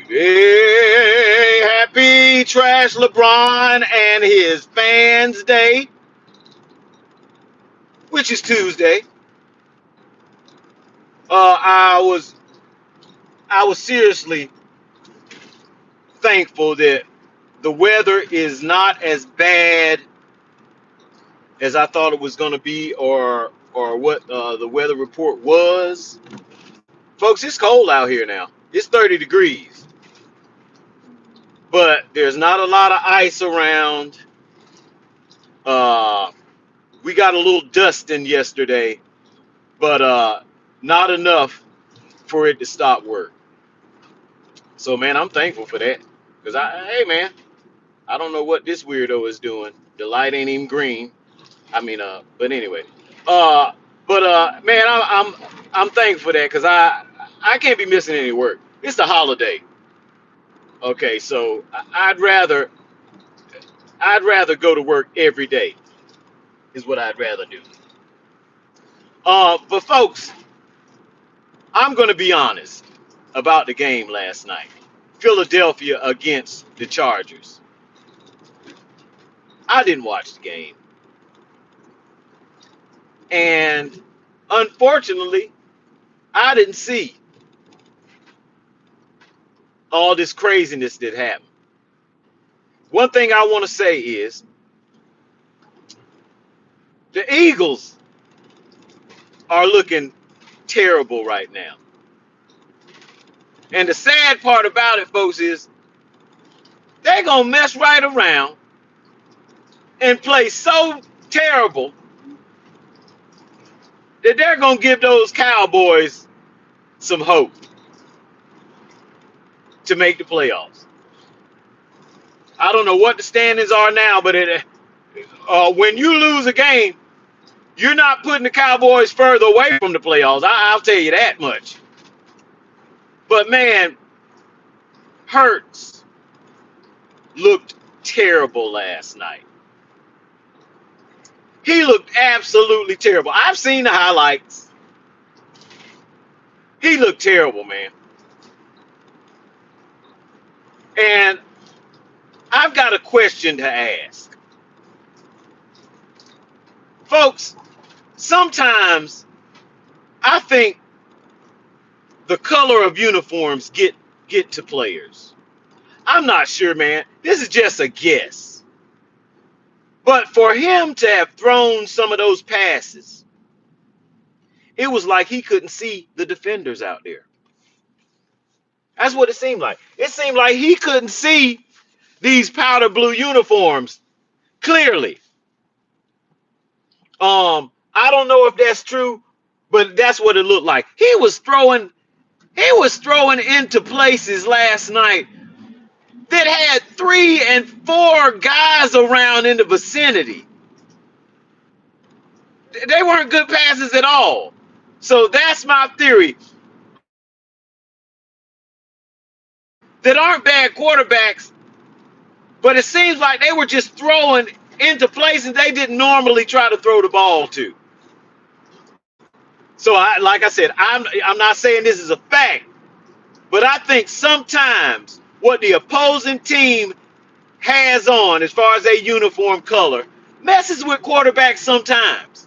Hey, happy Trash LeBron and his fans day, which is Tuesday. I was seriously thankful that the weather is not as bad as I thought it was going to be, or what the weather report was. Folks, it's cold out here now. It's 30 degrees, but there's not a lot of ice around. Uh, we got a little dusting yesterday, but not enough for it to stop work. So man, I'm thankful for that. Cause hey man, I don't know what this weirdo is doing. The light ain't even green. But anyway, uh, man, I'm thankful for that because I can't be missing any work. It's the holiday. Okay, so I'd rather go to work every day is what I'd rather do. But folks, I'm gonna be honest about the game last night. Philadelphia against the Chargers. I didn't watch the game. And unfortunately, I didn't see all this craziness that happened. One thing I want to say is the Eagles are looking terrible right now. And the sad part about it, folks, is they're going to mess right around and play so terrible that they're going to give those Cowboys some hope to make the playoffs. I don't know what the standings are now, but when you lose a game, you're not putting the Cowboys further away from the playoffs. I'll tell you that much. But man, Hurts looked terrible last night. He looked absolutely terrible. I've seen the highlights. He looked terrible, man. And I've got a question to ask. Folks, sometimes I think the color of uniforms get to players. I'm not sure, man. This is just a guess. But for him to have thrown some of those passes, it was like he couldn't see the defenders out there. That's what it seemed like. It seemed like he couldn't see these powder blue uniforms clearly. I don't know if that's true, but that's what it looked like. He was throwing into places last night that had 3 and 4 guys around in the vicinity. They weren't good passes at all. So that's my theory. That aren't bad quarterbacks, but it seems like they were just throwing into places they didn't normally try to throw the ball to. So like I said, I'm not saying this is a fact, but I think sometimes what the opposing team has on as far as their uniform color messes with quarterbacks sometimes.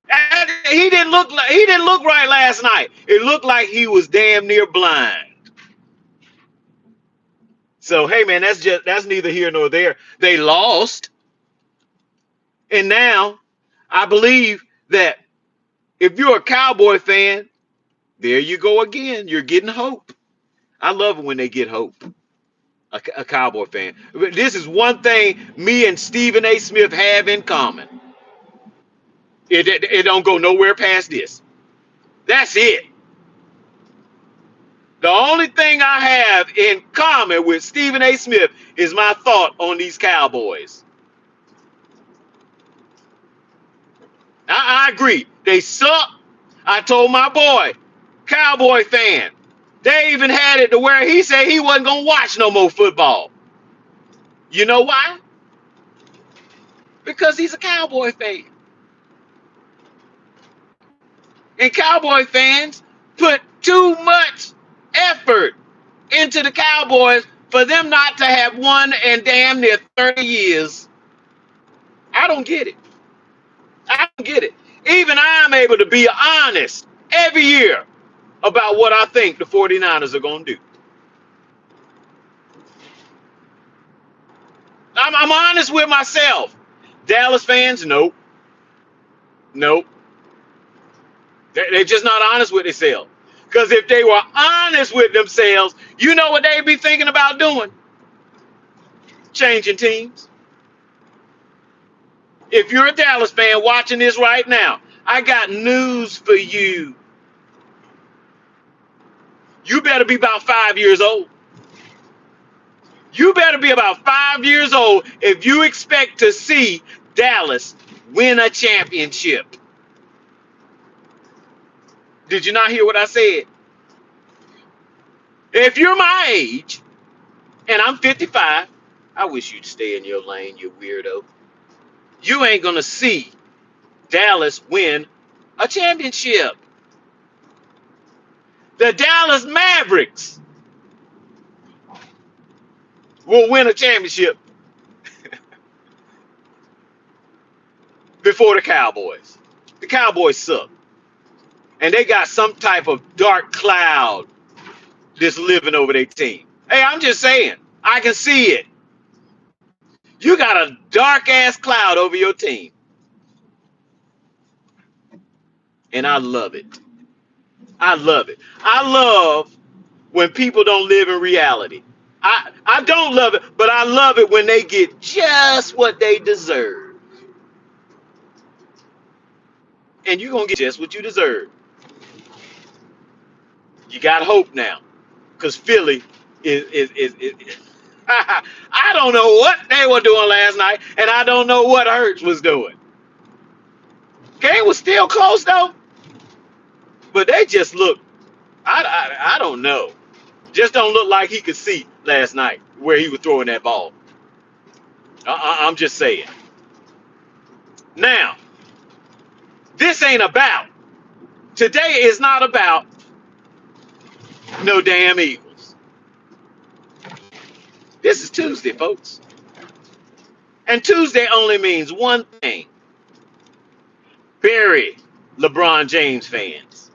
And he didn't look right last night. It looked like he was damn near blind. So hey man, that's neither here nor there. They lost. And now I believe that if you're a Cowboy fan, there you go again. You're getting hope. I love it when they get hope. A Cowboy fan. This is one thing me and Stephen A. Smith have in common. It don't go nowhere past this. That's it. The only thing I have in common with Stephen A. Smith is my thought on these Cowboys. I agree. They suck. I told my boy, Cowboy fan, they even had it to where he said he wasn't going to watch no more football. You know why? Because he's a Cowboy fan. And Cowboy fans put too much effort into the Cowboys for them not to have won in damn near 30 years. I don't get it. I don't get it. Even I'm able to be honest every year about what I think the 49ers are going to do. I'm honest with myself. Dallas fans, nope. Nope. They're just not honest with themselves. Because if they were honest with themselves, you know what they'd be thinking about doing? Changing teams. If you're a Dallas fan watching this right now, I got news for you. You better be about 5 years old. You better be about 5 years old if you expect to see Dallas win a championship. Did you not hear what I said? If you're my age, and I'm 55, I wish you'd stay in your lane, you weirdo. You ain't going to see Dallas win a championship. The Dallas Mavericks will win a championship before the Cowboys. The Cowboys suck. And they got some type of dark cloud that's living over their team. Hey, I'm just saying, I can see it. You got a dark ass cloud over your team. And I love it. I love it. I love when people don't live in reality. I don't love it, but I love it when they get just what they deserve. And you're going to get just what you deserve. You got hope now. Because Philly is I don't know what they were doing last night, and I don't know what Hurts was doing. Game was still close, though. But they just look, I don't know. Just don't look like he could see last night where he was throwing that ball. I'm just saying. Now, this ain't about, today is not about no damn Eagles. This is Tuesday, folks. And Tuesday only means one thing. Bury LeBron James fans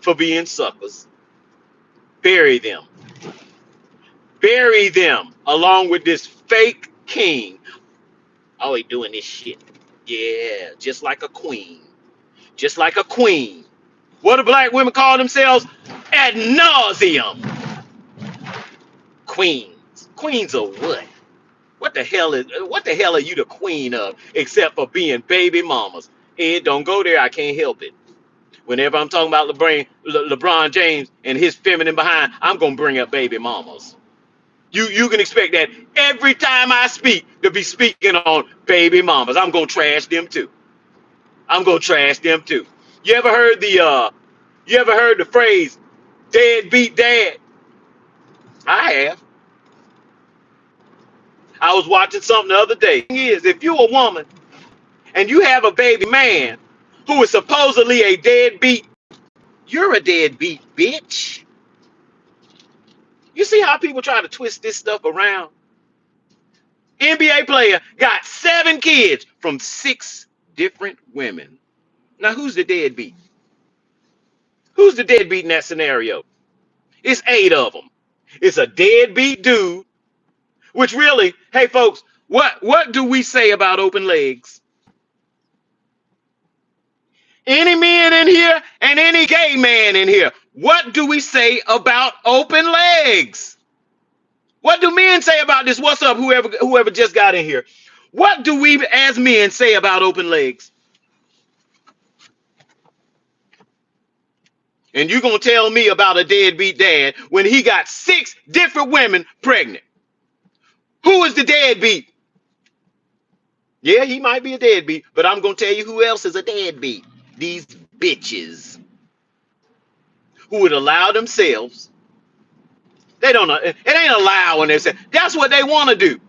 for being suckers. Bury them. Bury them along with this fake king. Always doing this shit. Yeah, just like a queen. Just like a queen. What do black women call themselves? Ad nauseum. Queens. Queens of what? What the hell are you the queen of except for being baby mamas? Ed, don't go there. I can't help it. Whenever I'm talking about LeBron James and his feminine behind, I'm going to bring up baby mamas. You can expect that every time I speak to be speaking on baby mamas. I'm going to trash them too. I'm going to trash them too. You ever heard the phrase deadbeat dad? I have. I was watching something the other day. The thing is, if you're a woman and you have a baby man who is supposedly a deadbeat, you're a deadbeat bitch. You see how people try to twist this stuff around? NBA player got 7 kids from 6 different women. Now, who's the deadbeat? Who's the deadbeat in that scenario? It's 8 of them. It's a deadbeat dude, which really, hey, folks, what do we say about open legs? Any men in here and any gay man in here, what do we say about open legs? What do men say about this? What's up, whoever just got in here? What do we as men say about open legs? And you're going to tell me about a deadbeat dad when he got 6 different women pregnant. Who is the deadbeat? Yeah, he might be a deadbeat, but I'm going to tell you who else is a deadbeat. These bitches who would allow themselves. They don't know. It ain't allowing themselves. That's what they want to do.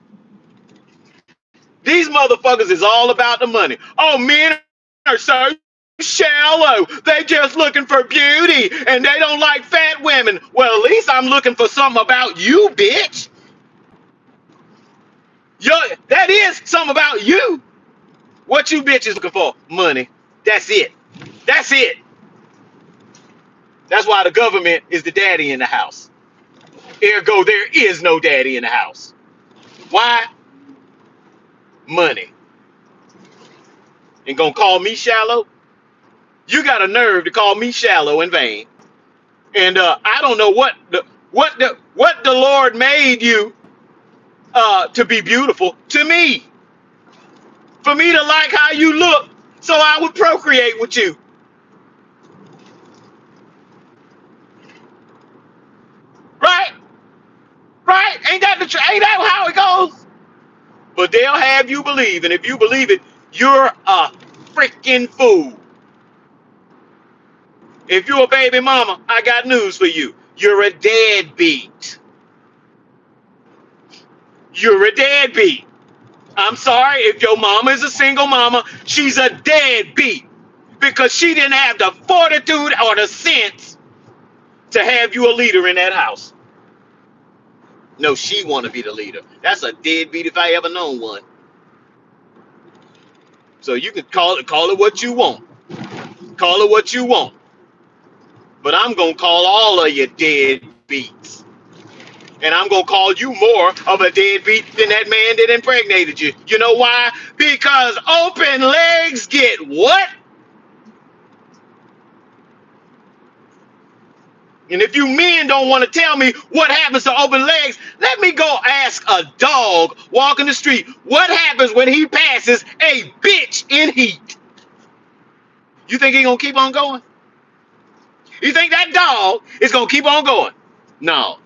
These motherfuckers is all about the money. Oh, men are so shallow. They just looking for beauty and they don't like fat women. Well, at least I'm looking for something about you, bitch. Yo, that is something about you. What you bitches looking for? Money. That's it. That's it. That's why the government is the daddy in the house. Ergo, there is no daddy in the house. Why? Money. And gonna call me shallow? You got a nerve to call me shallow in vain. And I don't know what the Lord made you to be beautiful to me. For me to like how you look, so I would procreate with you. Right? Right? Ain't that how it goes? But they'll have you believe, and if you believe it, you're a freaking fool. If you're a baby mama, I got news for you. You're a deadbeat. You're a deadbeat. I'm sorry, if your mama is a single mama, she's a deadbeat because she didn't have the fortitude or the sense to have you a leader in that house. No, she want to be the leader. That's a deadbeat if I ever known one. So you can call it what you want. Call it what you want. But I'm going to call all of you deadbeats. And I'm going to call you more of a deadbeat than that man that impregnated you. You know why? Because open legs get what? And if you men don't want to tell me what happens to open legs, let me go ask a dog walking the street what happens when he passes a bitch in heat. You think he going to keep on going? You think that dog is going to keep on going? No.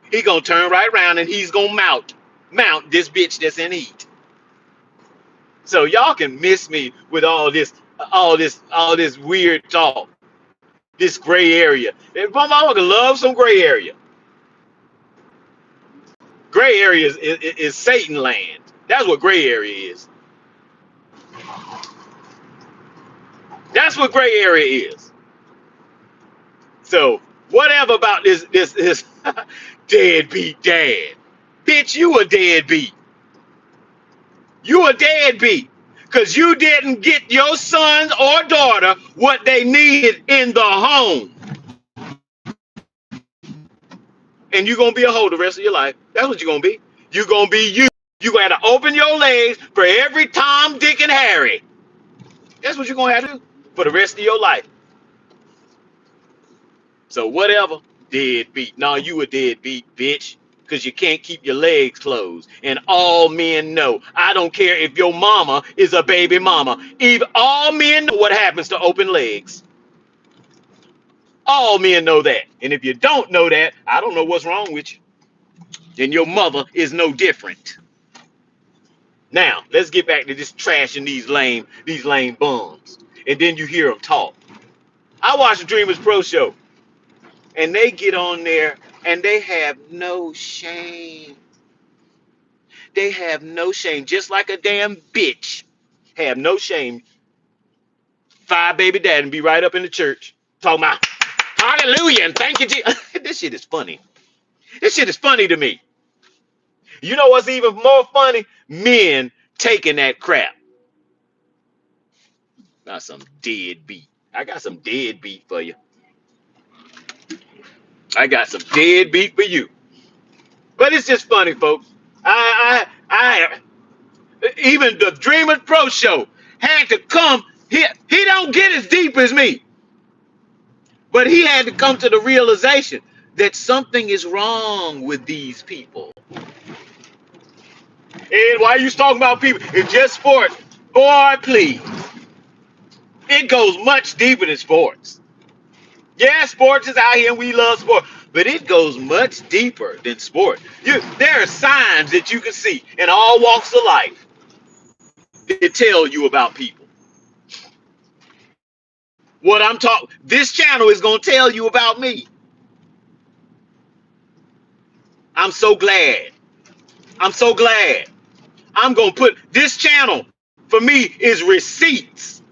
He going to turn right around and he's going to mount this bitch that's in heat. So y'all can miss me with all this weird talk, this gray area. My mama can love some gray area. Gray area is Satan land. That's what gray area is. That's what gray area is. So whatever about this deadbeat dad. Bitch, you a deadbeat. You a deadbeat. Because you didn't get your sons or daughter what they needed in the home. And you're going to be a hoe the rest of your life. That's what you're going to be. You're going to be you. You're going to have to open your legs for every Tom, Dick, and Harry. That's what you're going to have to do for the rest of your life. So whatever, deadbeat. No, you a deadbeat, bitch. Because you can't keep your legs closed. And all men know. I don't care if your mama is a baby mama. Even all men know what happens to open legs. All men know that. And if you don't know that, I don't know what's wrong with you. And your mother is no different. Now, let's get back to this trashing these lame bums. And then you hear them talk. I watch the Dreamers Pro Show. And they get on there and they have no shame. They have no shame. Just like a damn bitch. Have no shame. 5 baby dad and be right up in the church. Talking about hallelujah and thank you, Jesus. This shit is funny. This shit is funny to me. You know what's even more funny? Men taking that crap. Got some deadbeat. I got some deadbeat for you. I got some deadbeat for you. But it's just funny, folks. I even the Dreamers Pro Show had to come. He don't get as deep as me, but he had to come to the realization that something is wrong with these people. And why are you talking about people? It's just sports. Boy, please. It goes much deeper than sports. Yeah, sports is out here and we love sport, but it goes much deeper than sport. There are signs that you can see in all walks of life that tell you about people. What I'm talking, this channel is going to tell you about me. I'm so glad. I'm so glad. I'm going to put this channel for me is receipts.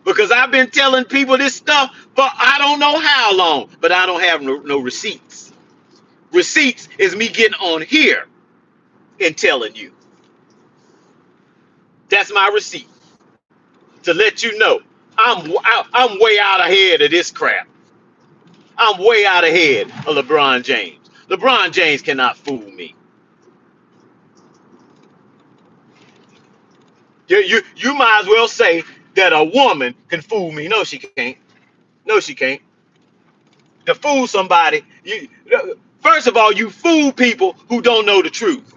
Because I've been telling people this stuff for I don't know how long, but I don't have no receipts. Receipts is me getting on here and telling you. That's my receipt to let you know I'm way out ahead of this crap. I'm way out ahead of LeBron James. LeBron James cannot fool me. You might as well say that a woman can fool me. No, she can't. No, she can't. To fool somebody, you first of all, you fool people who don't know the truth.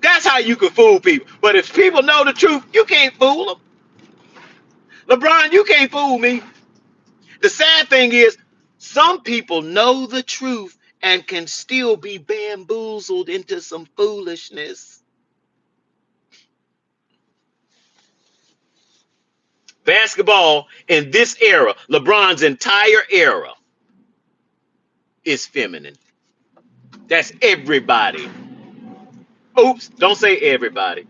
That's how you can fool people. But if people know the truth, you can't fool them. LeBron, you can't fool me. The sad thing is, some people know the truth and can still be bamboozled into some foolishness. Basketball in this era, LeBron's entire era, is feminine. That's everybody. Oops, don't say everybody.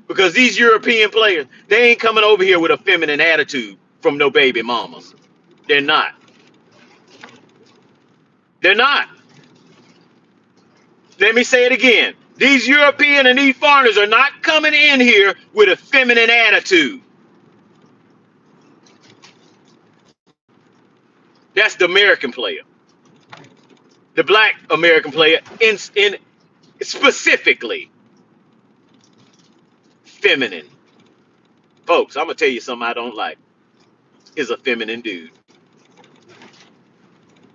Because these European players, they ain't coming over here with a feminine attitude from no baby mamas. They're not. They're not. Let me say it again. These European and these foreigners are not coming in here with a feminine attitude. That's the American player. The black American player in specifically feminine. Folks, I'm gonna tell you something I don't like. Is a feminine dude.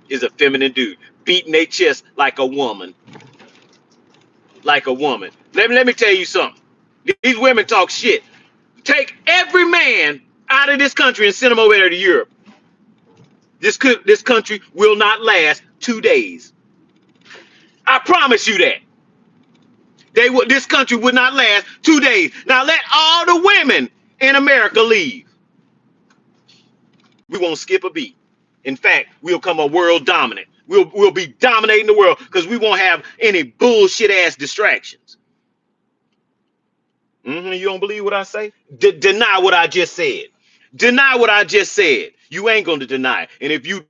Is a feminine dude. Beating their chest like a woman. Like a woman. Let me tell you something. These women talk shit. Take every man out of this country and send them over there to Europe. This country will not last 2 days. I promise you that. This country would not last 2 days. Now let all the women in America leave. We won't skip a beat. In fact, we'll come a world dominant. We'll be dominating the world because we won't have any bullshit ass distractions. You don't believe what I say? Deny what I just said. Deny what I just said. You ain't going to deny it. And if you